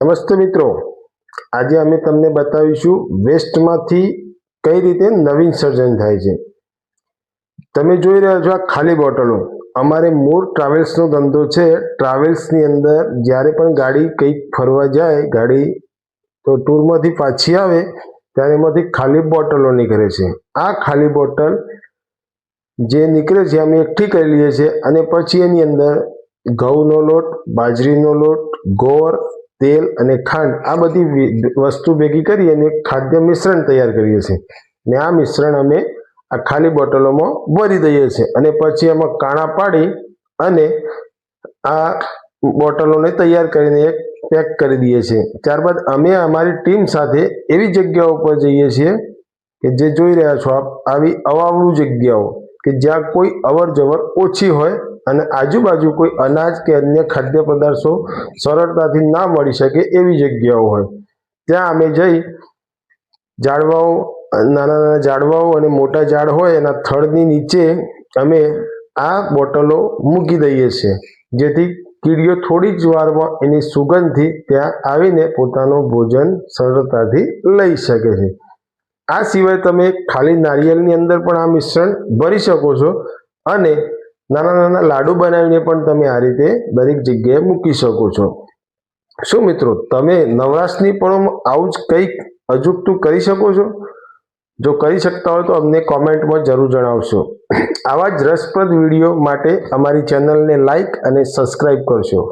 નમસ્તે મિત્રો, આજે અમે તમને બતાવીશું વેસ્ટમાંથી કઈ રીતે નવીન સર્જન થાય છે। તમે જોઈ રહ્યા છો આ ખાલી બોટલો। અમારે મૂળ ટ્રાવેલ્સનો ધંધો છે। ટ્રાવેલ્સની અંદર જ્યારે પણ ગાડી કંઈક ફરવા જાય, ગાડી તો ટૂરમાંથી પાછી આવે ત્યારે એમાંથી ખાલી બોટલો નીકળે છે। આ ખાલી બોટલ જે નીકળે છે અમે એકઠી કરી લઈએ છીએ અને પછી એની અંદર ઘઉંનો લોટ, બાજરીનો લોટ, ગોળ, તેલ અને ખાંડ આ બધી વસ્તુ ભેગી કરી અને ખાદ્ય મિશ્રણ તૈયાર કરીએ છીએ ને આ મિશ્રણ અમે આ ખાલી બોટલોમાં ભરી દઈએ છીએ અને પછી એમાં કાણા પાડી અને આ બોટલોને તૈયાર કરીને પેક કરી દઈએ છીએ। ત્યારબાદ અમે અમારી ટીમ સાથે એવી જગ્યાઓ પર જઈએ છીએ કે જે જોઈ રહ્યા છો આપ, આવી અવાવરું જગ્યાઓ કે જ્યાં કોઈ અવર જવર ઓછી હોય અને આજુબાજુ કોઈ અનાજ કે અન્ય ખાદ્ય પદાર્થો સરળતાથી ના મળી શકે એવી જગ્યાઓ હોય ત્યાં અમે જઈ ઝાડવાઓ, નાના નાના ઝાડવાઓ અને મોટા ઝાડ હોય એના થડની નીચે અમે આ બોટલો મૂકી દઈએ છીએ જેથી કીડીઓ થોડી જ વારમાં એની સુગંધથી ત્યાં આવીને પોતાનું ભોજન સરળતાથી લઈ શકે છે। આ સિવાય તમે ખાલી નારિયેળની અંદર પણ આ મિશ્રણ ભરી શકો છો અને નાના નાના લાડુ બનાવીને પણ તમે આ રીતે દરેક જગ્યાએ મૂકી શકો છો। શું મિત્રો, તમે નવરાશની પણ આવું જ કંઈક અજુગતું કરી શકો છો? જો કરી શકતા હોય તો અમને કોમેન્ટમાં જરૂર જણાવશો। આવા જ રસપ્રદ વિડીયો માટે અમારી ચેનલને લાઈક અને સબસ્ક્રાઈબ કરશો।